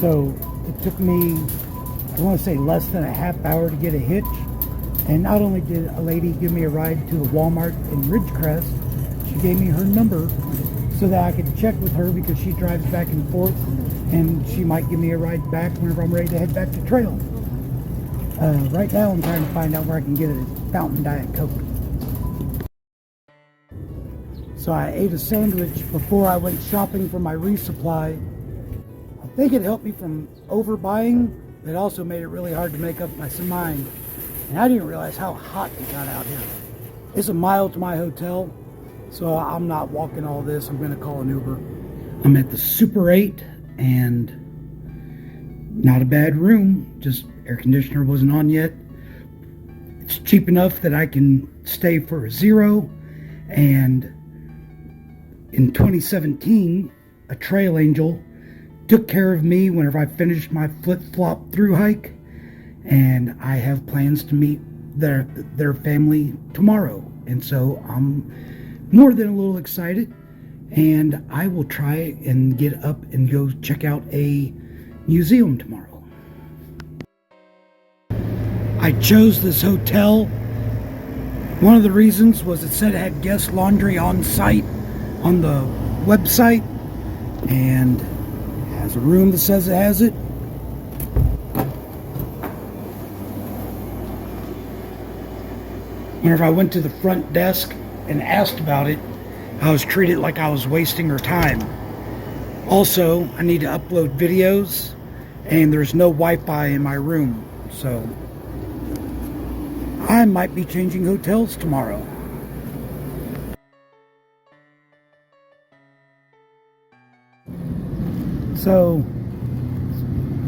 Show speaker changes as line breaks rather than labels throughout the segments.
So it took me, I want to say, less than a half hour to get a hitch. And not only did a lady give me a ride to the Walmart in Ridgecrest, she gave me her number so that I could check with her, because she drives back and forth, and she might give me a ride back whenever I'm ready to head back to trail. Right now I'm trying to find out where I can get a fountain Diet Coke. So I ate a sandwich before I went shopping for my resupply. I think it helped me from overbuying, but it also made it really hard to make up my mind. And I didn't realize how hot it got out here. It's a mile to my hotel, so I'm not walking all this. I'm going to call an Uber. I'm at the Super 8, and not a bad room. Just air conditioner wasn't on yet. It's cheap enough that I can stay for $0. And in 2017, a trail angel took care of me whenever I finished my flip-flop through hike. And I have plans to meet their family tomorrow. And so I'm more than a little excited. And I will try and get up and go check out a museum tomorrow. I chose this hotel. One of the reasons was it said it had guest laundry on site on the website, and it has a room that says it has it. Whenever I went to the front desk and asked about it, I was treated like I was wasting her time. Also, I need to upload videos, and there's no Wi-Fi in my room, so I might be changing hotels tomorrow. So,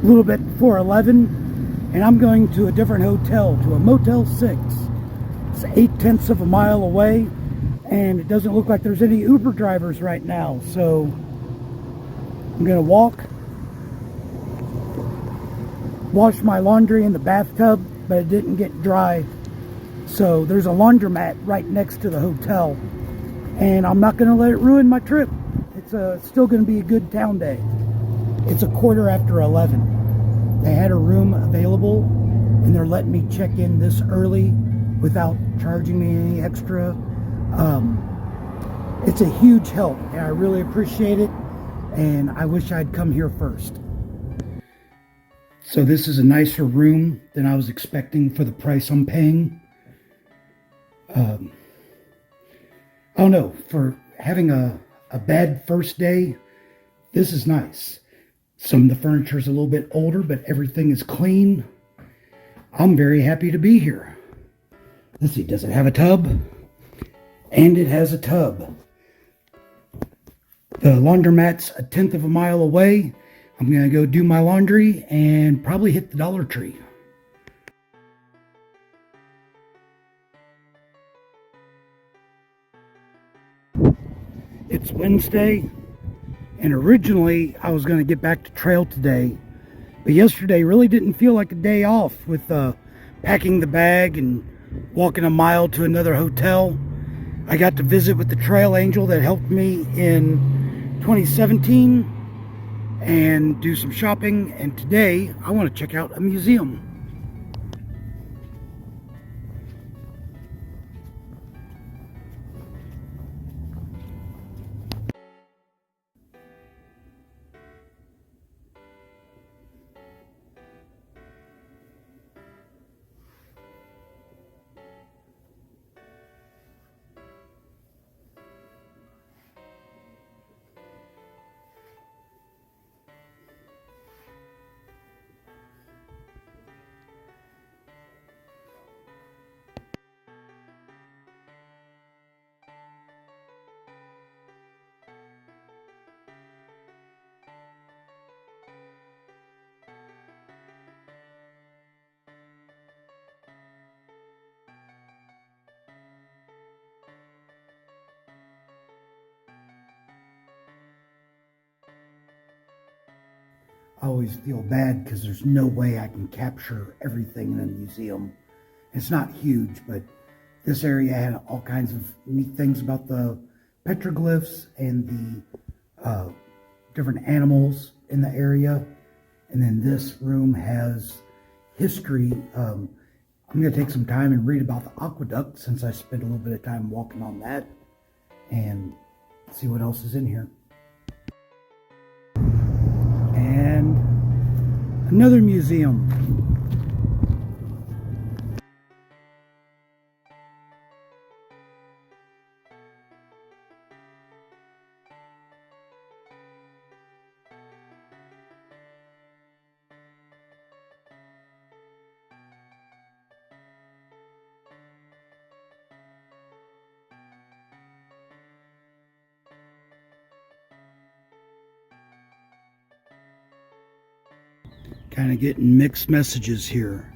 a little bit before 11, and I'm going to a different hotel, to a Motel 6. It's 0.8 of a mile away, and it doesn't look like there's any Uber drivers right now, so I'm gonna walk, wash my laundry in the bathtub, but it didn't get dry. So there's a laundromat right next to the hotel, and I'm not gonna let it ruin my trip. It's still gonna be a good town day. It's 11:15. They had a room available, and they're letting me check in this early without charging me any extra. It's a huge help, and I really appreciate it, and I wish I'd come here first. So this is a nicer room than I was expecting for the price I'm paying. I don't know, for having a bad first day, this is nice. Some of the furniture is a little bit older, but everything is clean. I'm very happy to be here. Let's see, does it have a tub? And it has a tub. The laundromat's 1/10 of a mile away. I'm going to go do my laundry and probably hit the Dollar Tree. It's Wednesday, and originally I was going to get back to trail today, but yesterday really didn't feel like a day off with packing the bag and walking a mile to another hotel. I got to visit with the trail angel that helped me in 2017 and do some shopping, and today I want to check out a museum. I always feel bad because there's no way I can capture everything in a museum. It's not huge, but this area had all kinds of neat things about the petroglyphs and the different animals in the area. And then this room has history. I'm going to take some time and read about the aqueduct since I spent a little bit of time walking on that, and see what else is in here. And another museum. Kind of getting mixed messages here.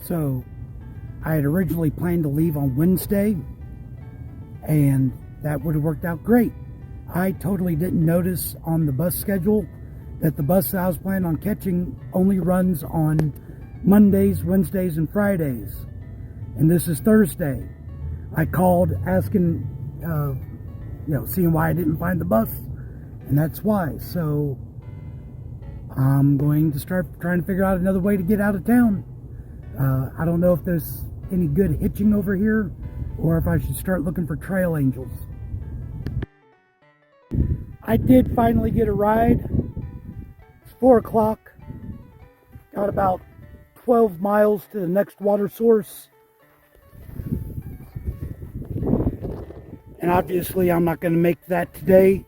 So I had originally planned to leave on Wednesday, and that would have worked out great. I totally didn't notice on the bus schedule that the bus that I was planning on catching only runs on Mondays, Wednesdays, and Fridays. And this is Thursday. I called asking, seeing why I didn't find the bus, and that's why. So I'm going to start trying to figure out another way to get out of town. I don't know if there's any good hitching over here, or if I should start looking for trail angels. I did finally get a ride. It's 4 o'clock. Got about 12 miles to the next water source. And obviously I'm not going to make that today.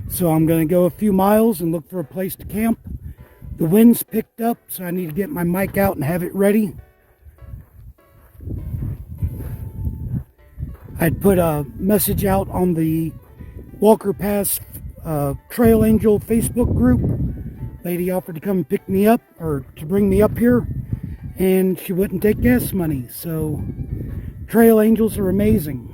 So I'm going to go a few miles and look for a place to camp. The wind's picked up, so I need to get my mic out and have it ready. I'd put a message out on the Walker Pass Trail Angel Facebook group. Lady offered to come and pick me up, or to bring me up here, and she wouldn't take gas money. So trail angels are amazing.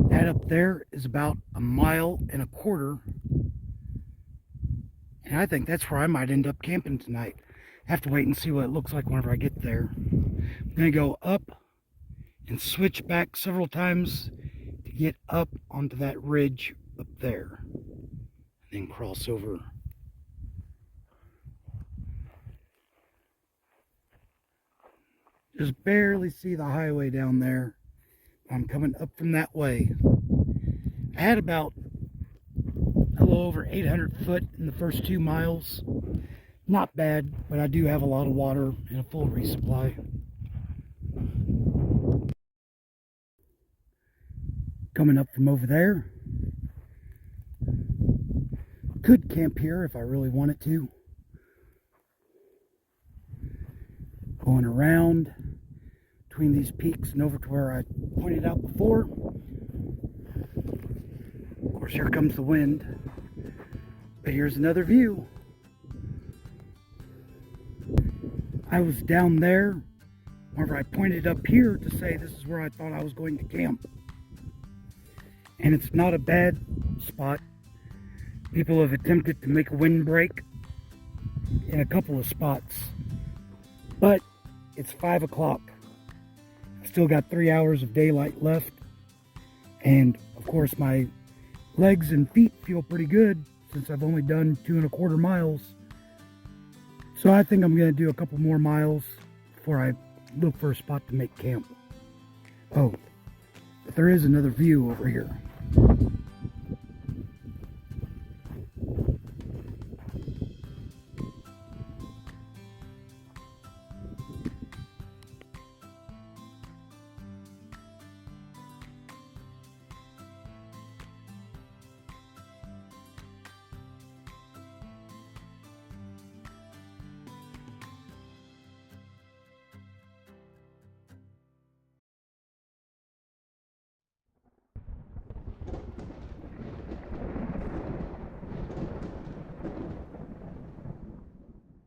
That up there is about 1.25 miles, and I think that's where I might end up camping tonight. I have to wait and see what it looks like whenever I get there. I'm going to go up and switch back several times to get up onto that ridge up there, and then cross over. Just barely see the highway down there. I'm coming up from that way. I had about a little over 800 foot in the first 2 miles. Not bad, but I do have a lot of water and a full resupply. Coming up from over there. Could camp here if I really wanted to. Going around between these peaks and over to where I pointed out before. Of course, here comes the wind. But here's another view. I was down there whenever I pointed up here to say this is where I thought I was going to camp. And it's not a bad spot. People have attempted to make a windbreak in a couple of spots. But it's 5 o'clock. I've still got 3 hours of daylight left. And of course my legs and feet feel pretty good since I've only done 2.25 miles. So I think I'm going to do a couple more miles before I look for a spot to make camp. Oh, but there is another view over here.